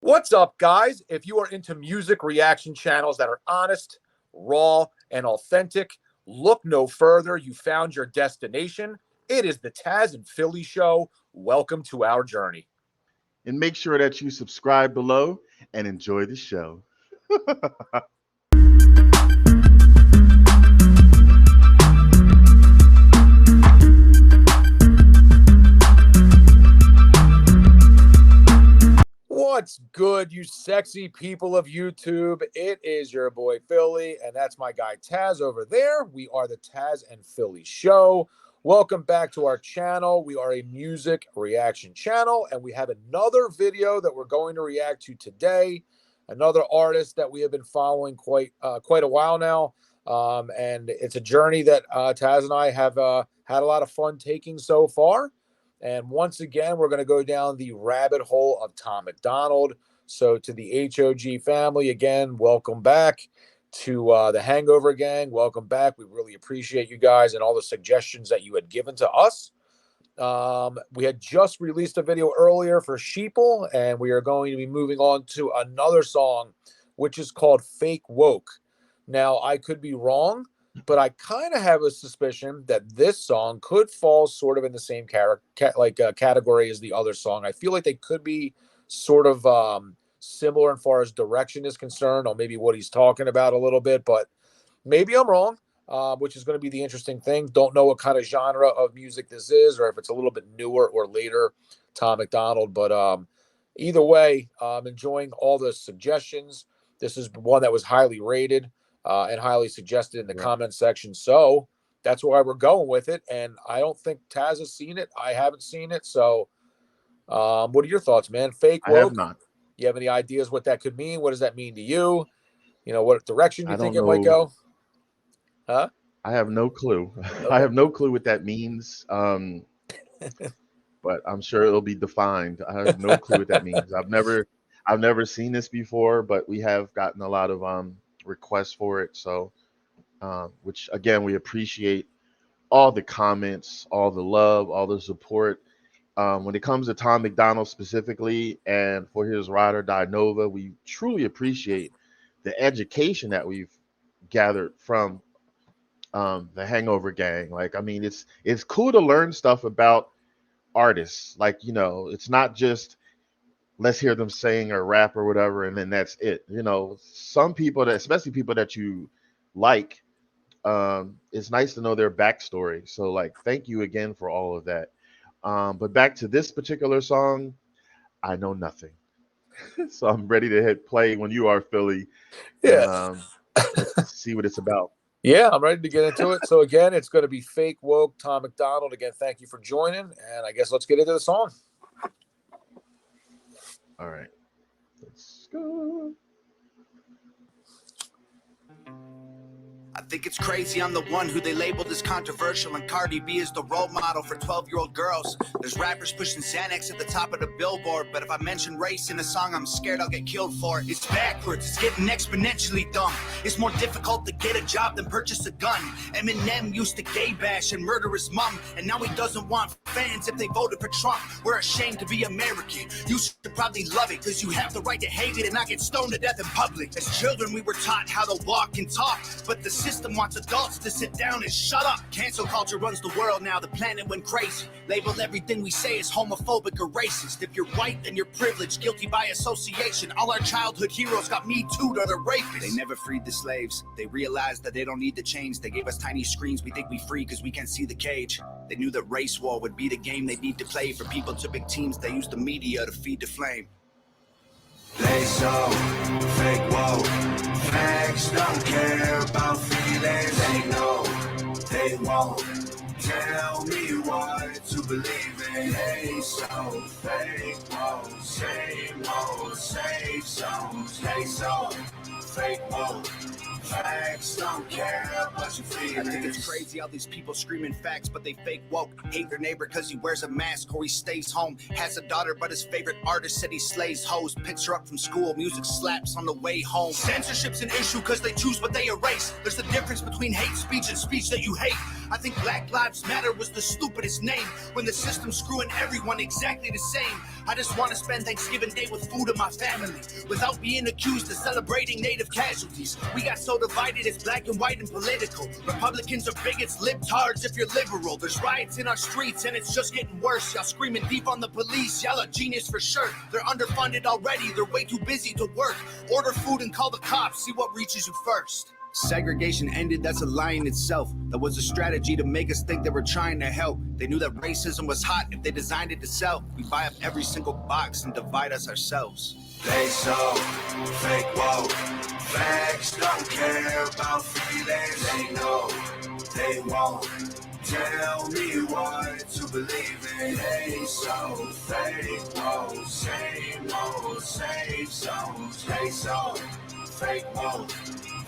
What's up, guys? If you are into music reaction channels that are honest, raw, and authentic, look no further. You found your destination. It is the Tazzz and Philly Show. Welcome to our journey. And make sure that you subscribe below and enjoy the show. What's good, you sexy people of YouTube? It is your boy Philly, and that's my guy Tazzz over there. We are the Tazzz and Philly Show. Welcome back to our channel. We are a music reaction channel, and we have another video that we're going to react to today. Another artist that we have been following quite a while now, and it's a journey that Tazzz and I have had a lot of fun taking so far. And once again, we're going to go down the rabbit hole of Tom MacDonald. So to the HOG family, again, welcome back. To the Hangover Gang, welcome back. We really appreciate you guys and all the suggestions that you had given to us. We had just released a video earlier for Sheeple, and we are going to be moving on to another song, which is called Fake Woke. Now, I could be wrong, but I kind of have a suspicion that this song could fall sort of in the same category as the other song. I feel like they could be sort of similar as far as direction is concerned, or maybe what he's talking about a little bit, but maybe I'm wrong, which is going to be the interesting thing. Don't know what kind of genre of music this is, or if it's a little bit newer or later Tom MacDonald, but either way, I'm enjoying all the suggestions. This is one that was highly rated and highly suggested in the comment section, so that's why we're going with it. And I don't think Tazzz has seen it. I haven't seen it, so what are your thoughts, man? Fake Woke? I have not. You have any ideas what that could mean? What does that mean to you? You know, what direction you think it might go? Huh? I have no clue. Okay. I have no clue what that means. But I'm sure it'll be defined. I have no clue what that means. I've never seen this before, but we have gotten a lot of requests for it. So, which again, we appreciate all the comments, all the love, all the support. When it comes to Tom MacDonald specifically, and for his Ride or Die Nova, we truly appreciate the education that we've gathered from the Hangover Gang. Like, I mean, it's cool to learn stuff about artists. Like, you know, it's not just let's hear them sing or rap or whatever, and then that's it. You know, some people that, especially people that you like, it's nice to know their backstory. So, like, thank you again for all of that. But back to this particular song, I know nothing. So I'm ready to hit play when you are, Philly. Yeah. Let's see what it's about. Yeah, I'm ready to get into it. So again, it's going to be Fake Woke, Tom MacDonald. Again, thank you for joining. And I guess let's get into the song. All right. Let's go. I think it's crazy I'm the one who they labeled as controversial, and Cardi B is the role model for 12-year-old girls. There's rappers pushing Xanax at the top of the billboard, but if I mention race in a song, I'm scared I'll get killed for it. It's backwards, it's getting exponentially dumb. It's more difficult to get a job than purchase a gun. Eminem used to gay bash and murder his mom, and now he doesn't want fans if they voted for Trump. We're ashamed to be American. You should probably love it, cause you have the right to hate it and not get stoned to death in public. As children, we were taught how to walk and talk, but the system wants adults to sit down and shut up. Cancel culture runs the world now, the planet went crazy. Label everything we say as homophobic or racist. If you're white, then you're privileged, guilty by association. All our childhood heroes got Me Too'd or the rapists. They never freed the slaves. They realized that they don't need to change. They gave us tiny screens, we think we free because we can't see the cage. They knew that race war would be the game they need to play. For people to big teams, they use the media to feed the flame. They so fake woke. Facts don't care about feelings. They know they won't tell me what to believe in. They so fake woke. Same old safe songs. They so fake woke. Facts don't care about your feelings. I think it's crazy all these people screaming facts, but they fake woke. Hate their neighbor cause he wears a mask or he stays home. Has a daughter but his favorite artist said he slays hoes. Picks her up from school, music slaps on the way home. Censorship's an issue cause they choose what they erase. There's a difference between hate speech and speech that you hate. I think Black Lives Matter was the stupidest name when the system's screwing everyone exactly the same. I just want to spend Thanksgiving Day with food and my family, without being accused of celebrating native casualties. We got so divided, it's black and white and political. Republicans are bigots, libtards if you're liberal. There's riots in our streets and it's just getting worse. Y'all screaming deep on the police, y'all are genius for sure. They're underfunded already, they're way too busy to work. Order food and call the cops, see what reaches you first. Segregation ended, that's a lie in itself. That was a strategy to make us think they were trying to help. They knew that racism was hot if they designed it to sell. We buy up every single box and divide us ourselves. They so fake woke. Facts don't care about feelings. They know they won't tell me what to believe in. They so fake woke. Same old, same songs. They so fake woke.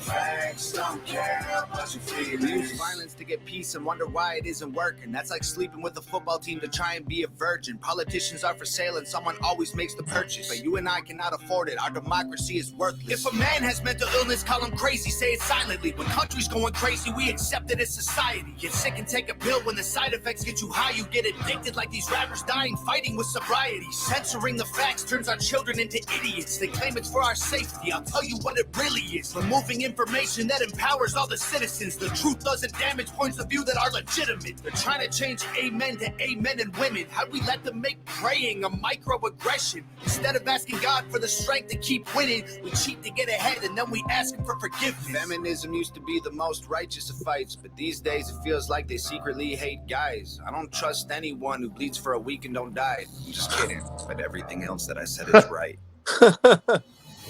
Facts don't care about your feelings. We use violence to get peace and wonder why it isn't working. That's like sleeping with the football team to try and be a virgin. Politicians are for sale and someone always makes the purchase. But you and I cannot afford it. Our democracy is worthless. If a man has mental illness, call him crazy, say it silently. When country's going crazy, we accept it as society. Get sick and take a pill. When the side effects get you high, you get addicted like these rappers dying fighting with sobriety. Censoring the facts turns our children into idiots. They claim it's for our safety. I'll tell you what it really is. Removing information that empowers all the citizens. The truth doesn't damage points of view that are legitimate. They're trying to change amen to amen and women. How'd we let them make praying a microaggression? Instead of asking God for the strength to keep winning, we cheat to get ahead and then we ask him for forgiveness. Feminism used to be the most righteous of fights, but these days it feels like they secretly hate guys. I don't trust anyone who bleeds for a week and don't die. I'm just kidding, but everything else that I said is right.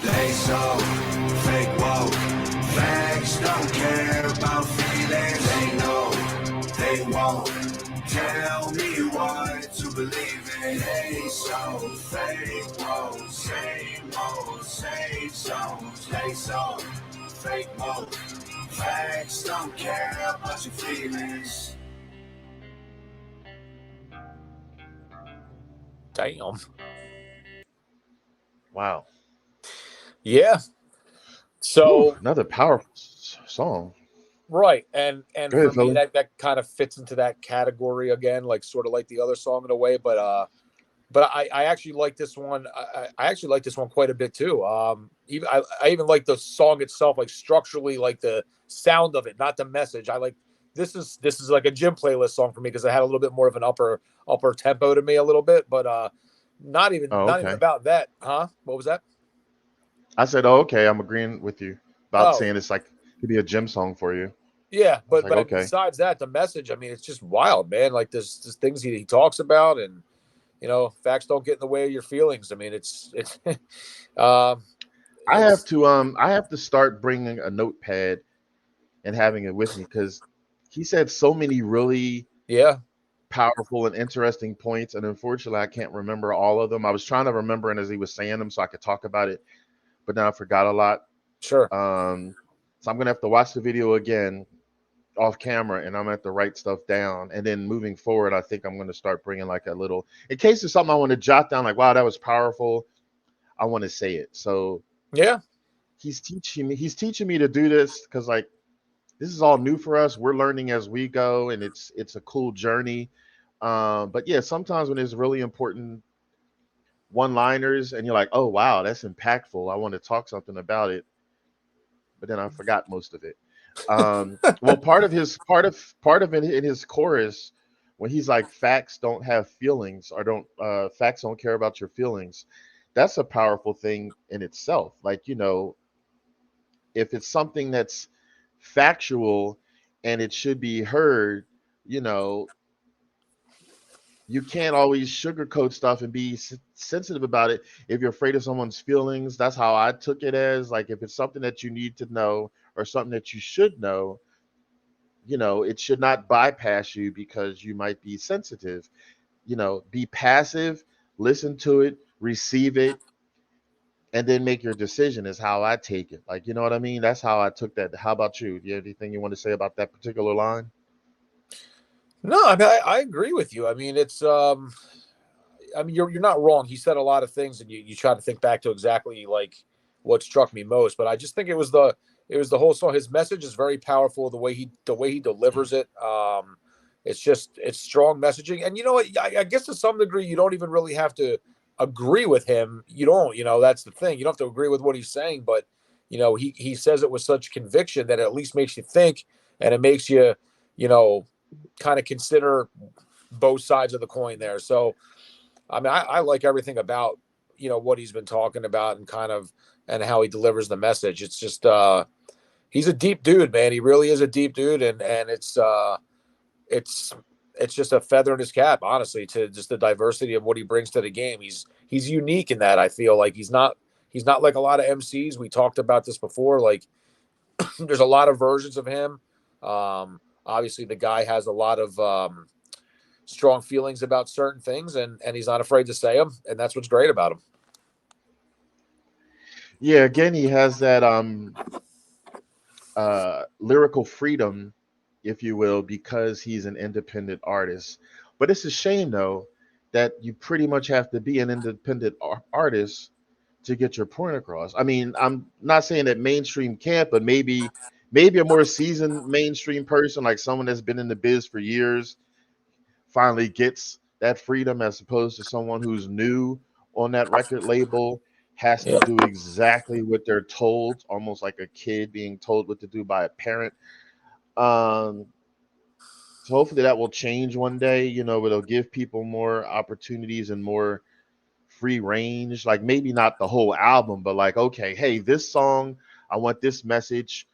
They so fake woke. Facts don't care about feelings. They know they won't tell me what to believe in. They so fake woke. Same old, same songs. They so fake woke. Facts don't care about your feelings. Damn. Wow. Yeah. So Ooh, another powerful song. right, and Go ahead, for me Philly. that kind of fits into that category again, like sort of like the other song in a way. But I actually like this one. I actually like this one quite a bit too. Even I even like the song itself, like structurally, like the sound of it, not the message. I like this is like a gym playlist song for me because it had a little bit more of an upper tempo to me a little bit, but not even Oh, not even okay. about that, huh? What was that? I said, oh, okay. I'm agreeing with you about Oh, saying it's like could be a gym song for you. yeah, I was but like, but okay. besides that, the message, I mean, it's just wild, man. Like there's things he talks about, and facts don't get in the way of your feelings. I mean, it's um, it's I have to start bringing a notepad and having it with me because he said so many really yeah, powerful and interesting points, and unfortunately, I can't remember all of them. I was trying to remember and as he was saying them so I could talk about it, but now I forgot a lot. sure, So I'm gonna have to watch the video again off camera, and I'm gonna have to write stuff down. And then moving forward, I think I'm gonna start bringing like a little, in case there's something I want to jot down, like wow, that was powerful. I want to say it. So yeah, he's teaching me to do this because like this is all new for us. We're learning as we go, and it's a cool journey. But yeah, sometimes when there's really important one-liners, and you're like, oh wow, that's impactful. I want to talk something about it, but then I forgot most of it. Well, part of it in his chorus, when he's like, facts don't have feelings, or don't facts don't care about your feelings. That's a powerful thing in itself. Like if it's something that's factual and it should be heard, you know, you can't always sugarcoat stuff and be sensitive about it if you're afraid of someone's feelings. That's how I took it as like if it's something that you need to know or something that you should know, it should not bypass you because you might be sensitive. Be passive, listen to it, receive it, and then make your decision is how I take it. Like, you know what I mean? That's how I took that. How about you? Do you have anything you want to say about that particular line? no, I mean, I agree with you. I mean, I mean, you're not wrong. He said a lot of things, and you try to think back to exactly like what struck me most. But I just think it was the whole song. His message is very powerful. The way he delivers it. It's strong messaging. And you know what? I guess to some degree, you don't even really have to agree with him. You don't, that's the thing. You don't have to agree with what he's saying, but he says it with such conviction that it at least makes you think, and it makes you, kind of consider both sides of the coin there. So, I mean, I like everything about, what he's been talking about and how he delivers the message. It's just, he's a deep dude, man. He really is a deep dude. And it's just a feather in his cap, honestly, to just the diversity of what he brings to the game. He's unique in that. I feel like he's not like a lot of MCs. We talked about this before. Like there's a lot of versions of him. Obviously the guy has a lot of, strong feelings about certain things, and he's not afraid to say them. And that's what's great about him. Yeah, again, he has that lyrical freedom, if you will, because he's an independent artist. But it's a shame, though, that you pretty much have to be an independent artist to get your point across. I mean, I'm not saying that mainstream can't, but maybe a more seasoned mainstream person, like someone that's been in the biz for years, finally gets that freedom, as opposed to someone who's new on that record label, has to Yeah. do exactly what they're told, almost like a kid being told what to do by a parent. Um, so hopefully that will change one day. It'll give people more opportunities and more free range. Like maybe not the whole album, but like, okay, hey, this song, I want this message.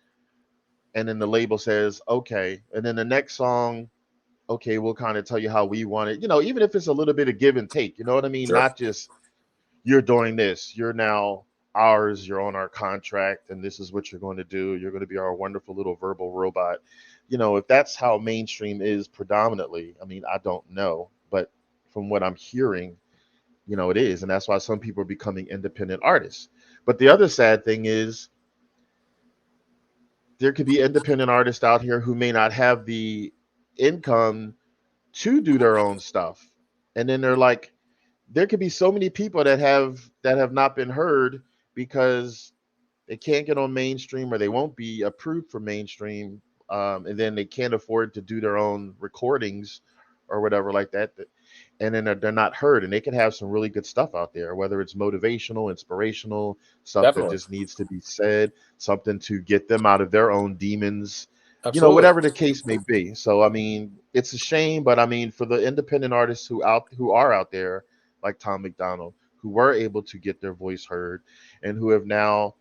And then the label says, okay. And then the next song, okay, we'll kind of tell you how we want it. Even if it's a little bit of give and take, you know what I mean? Sure. Not just you're doing this, you're now ours, you're on our contract, and this is what you're going to do. You're going to be our wonderful little verbal robot. If that's how mainstream is predominantly, I mean, I don't know, but from what I'm hearing, it is. And that's why some people are becoming independent artists. But the other sad thing is there could be independent artists out here who may not have the income to do their own stuff. And then they're like, there could be so many people that have not been heard because they can't get on mainstream, or they won't be approved for mainstream, and then they can't afford to do their own recordings or whatever like that. And then they're not heard, and they can have some really good stuff out there, whether it's motivational, inspirational, stuff that Definitely. just needs to be said, something to get them out of their own demons, Absolutely. whatever the case may be. So I mean, it's a shame, but I mean, for the independent artists who are out there, like Tom MacDonald, who were able to get their voice heard, and who have now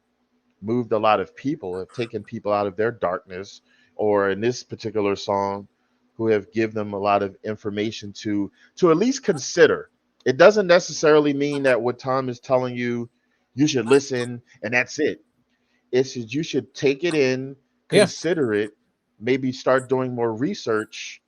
moved a lot of people, have taken people out of their darkness, or in this particular song, who have given them a lot of information to at least consider. It doesn't necessarily mean that what Tom is telling you, you should listen and that's it. It's just you should take it in, Yeah. consider it, maybe start doing more research,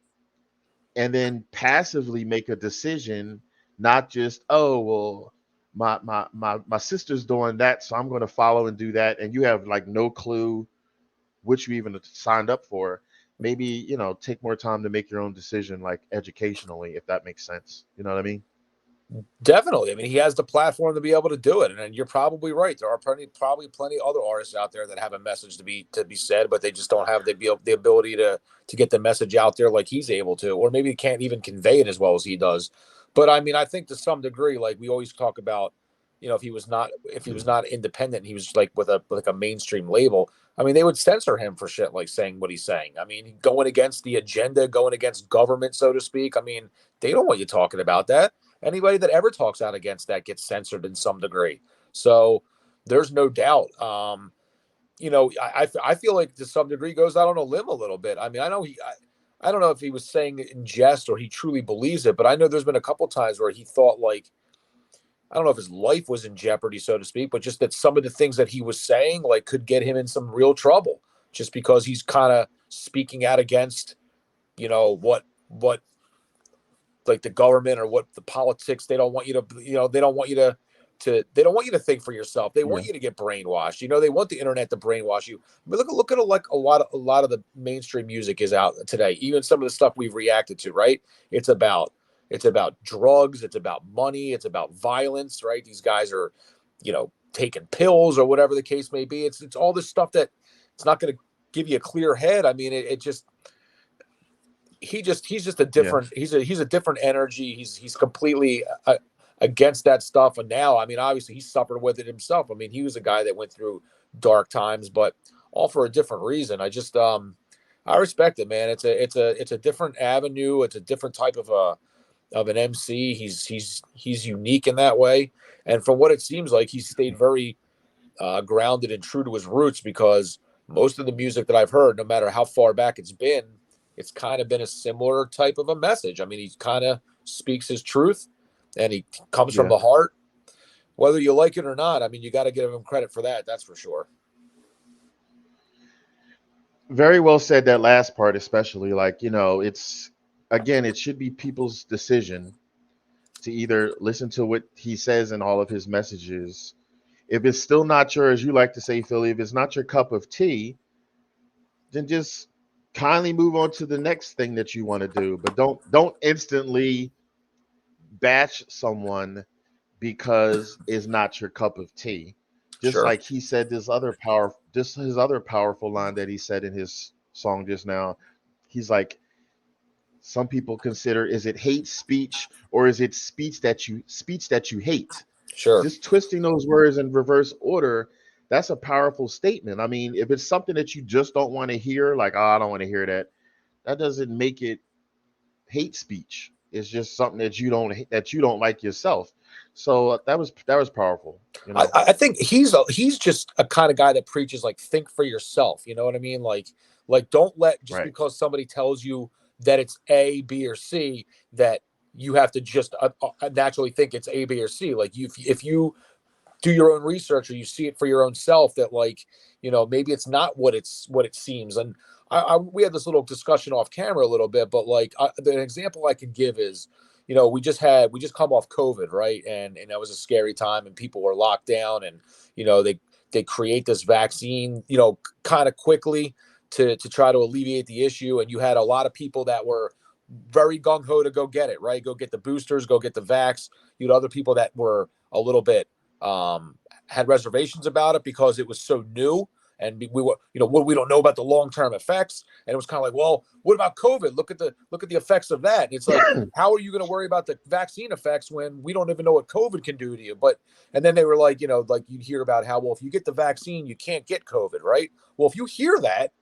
and then passively make a decision, not just, oh well, my sister's doing that, so I'm going to follow and do that, and you have like no clue which you even signed up for. Maybe take more time to make your own decision, like educationally, if that makes sense. You know what I mean? Definitely. I mean, he has the platform to be able to do it, and you're probably right. There are probably plenty other artists out there that have a message to be said, but they just don't have the ability to get the message out there like he's able to, or maybe can't even convey it as well as he does. But I mean, I think to some degree, like we always talk about, if he was not independent, he was like with a mainstream label. I mean, they would censor him for shit like saying what he's saying. I mean, going against the agenda, going against government, so to speak. I mean, they don't want you talking about that. Anybody that ever talks out against that gets censored in some degree. So there's no doubt. I feel like to some degree goes out on a limb a little bit. I mean, I don't know if he was saying it in jest or he truly believes it, but I know there's been a couple times where he thought like, I don't know if his life was in jeopardy, so to speak, but just that some of the things that he was saying like could get him in some real trouble just because he's kind of speaking out against, what like the government or what the politics. They don't want you to, they don't want you they don't want you to think for yourself. They Yeah. want you to get brainwashed. They want the internet to brainwash you. I mean, look at like a lot of the mainstream music is out today. Even some of the stuff we've reacted to, right? It's about drugs, it's about money, it's about violence, right? These guys are, taking pills or whatever the case may be. It's all this stuff that it's not going to give you a clear head. I mean, it just he's just a Yeah. different he's a different energy. He's completely against that stuff. And now, I mean, obviously he suffered with it himself. I mean, he was a guy that went through dark times, but all for a different reason. I respect it, man. It's a different avenue. It's a different type of an MC. He's unique in that way. And from what it seems like, he's stayed very grounded and true to his roots, because most of the music that I've heard, no matter how far back it's kind of been a similar type of a message. I mean, he kind of speaks his truth, and he comes from the heart, whether you like it or not. I mean, you got to give him credit for that. That's for sure. Very well said, that last part, especially. Like, it's, again, it should be people's decision to either listen to what he says in all of his messages. If it's still not your, as you like to say, Philly, if it's not your cup of tea, then just kindly move on to the next thing that you want to do. But don't instantly bash someone because it's not your cup of tea. Just Sure. like he said, his other powerful line that he said in his song just now. He's like, some people consider, is it hate speech or is it speech that you hate? Sure. Just twisting those words in reverse order, that's a powerful statement. I mean, if it's something that you just don't want to hear, like, oh, I don't want to hear that, that doesn't make it hate speech. It's just something that you don't like yourself. So that was powerful. I think he's just a kind of guy that preaches, like, think for yourself. You know what I mean? Like don't let just because somebody tells you that it's A, B, or C, that you have to just naturally think it's A, B, or C. Like, if you do your own research or you see it for your own self, that, like, maybe it's not what it seems. And we had this little discussion off camera a little bit, but like the example I can give is, we just come off COVID, right? And that was a scary time, and people were locked down, and they create this vaccine, kind of quickly to try to alleviate the issue. And you had a lot of people that were very gung-ho to go get it, right? Go get the boosters, go get the vax. You had other people that were a little bit had reservations about it because it was so new, and we were, we don't know about the long-term effects. And it was kind of like, well, what about COVID? Look at the effects of that. And it's like, how are you going to worry about the vaccine effects when we don't even know what COVID can do to you? And then they were like, like you'd hear about how, well, if you get the vaccine, you can't get COVID, right? Well, if you hear that,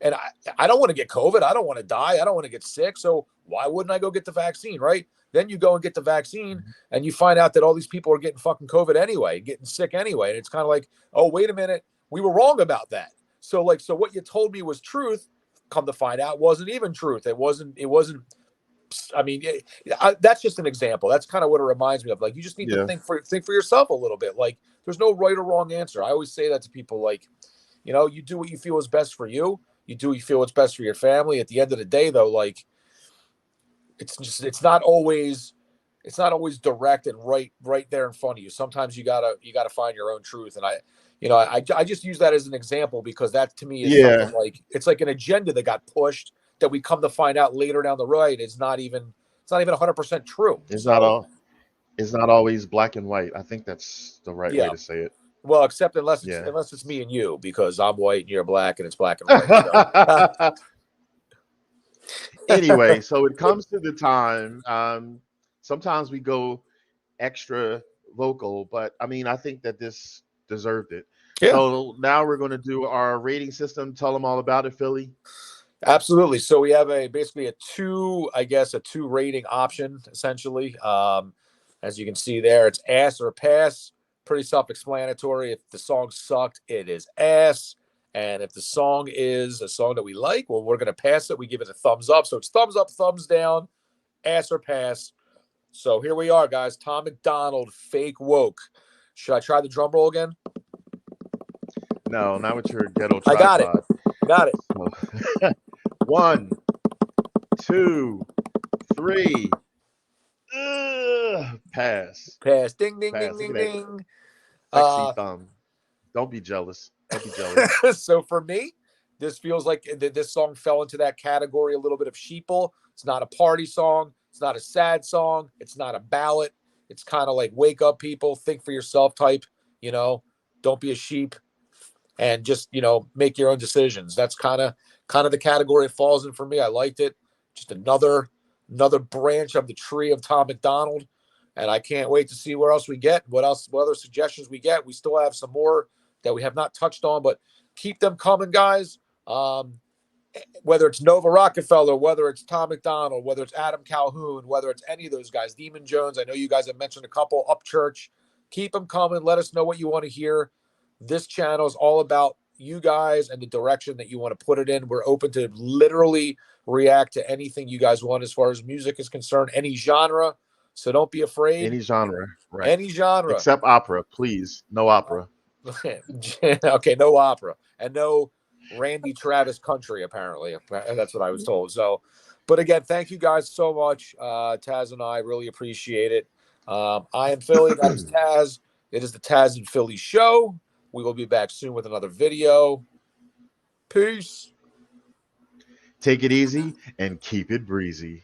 and I don't want to get COVID, I don't want to die, I don't want to get sick, so why wouldn't I go get the vaccine, right? Then you go and get the vaccine, and you find out that all these people are getting fucking COVID anyway, getting sick anyway. And it's kind of like, oh, wait a minute, we were wrong about that. So what you told me was truth, come to find out, wasn't even truth. It wasn't. I mean, that's just an example. That's kind of what it reminds me of. Like, you just need to think for yourself a little bit. Like, there's no right or wrong answer. I always say that to people. Like, you do what you feel is best for you. You do what you feel what's best for your family. At the end of the day, though, like, it's not always direct and right there in front of you. Sometimes you gotta find your own truth. And I just use that as an example because that to me is something like, it's like an agenda that got pushed that we come to find out later down the road it's not even 100% true. It's not always black and white. I think that's the right way to say it. Well, except unless it's me and you, because I'm white and you're black and it's black and white. So. Anyway, so it comes to the time. Sometimes we go extra vocal, but I mean, I think that this deserved it. Yeah. So now we're going to do our rating system. Tell them all about it, Philly. Absolutely. So we have basically a two rating option, essentially. As you can see there, it's ass or pass. Pretty self-explanatory. If the song sucked, it is ass. And if the song is a song that we like, well, we're going to pass it. We give it a thumbs up. So it's thumbs up, thumbs down, ass or pass. So here we are, guys. Tom MacDonald, Fake Woke. Should I try the drum roll again? No, not with your ghetto tripod. I got it. 1, 2, 3. Pass. Ding, ding, pass. Ding, ding, ding. Sexy thumb. Don't be jealous. So for me, this feels like this song fell into that category a little bit of sheeple. It's not a party song. It's not a sad song. It's not a ballad. It's kind of like wake up, people, think for yourself type, don't be a sheep and just, make your own decisions. That's kind of the category it falls in for me. I liked it. Just another branch of the tree of Tom MacDonald. And I can't wait to see where else we get, what other suggestions we get. We still have some more that we have not touched on, but keep them coming, guys. Whether it's Nova Rockefeller, whether it's Tom MacDonald, whether it's Adam Calhoun, whether it's any of those guys, Demon Jones. I know you guys have mentioned a couple, Upchurch. Keep them coming. Let us know what you want to hear. This channel is all about you guys and the direction that you want to put it in. We're open to literally react to anything you guys want as far as music is concerned, any genre. So don't be afraid. Any genre, right? Any genre. Except opera, please. No opera. Okay, no opera. And no Randy Travis country, apparently. That's what I was told. So, but again, thank you guys so much. Tazzz and I really appreciate it. I am Philly. That is Tazzz. It is the Tazzz and Philly show. We will be back soon with another video. Peace. Take it easy and keep it breezy.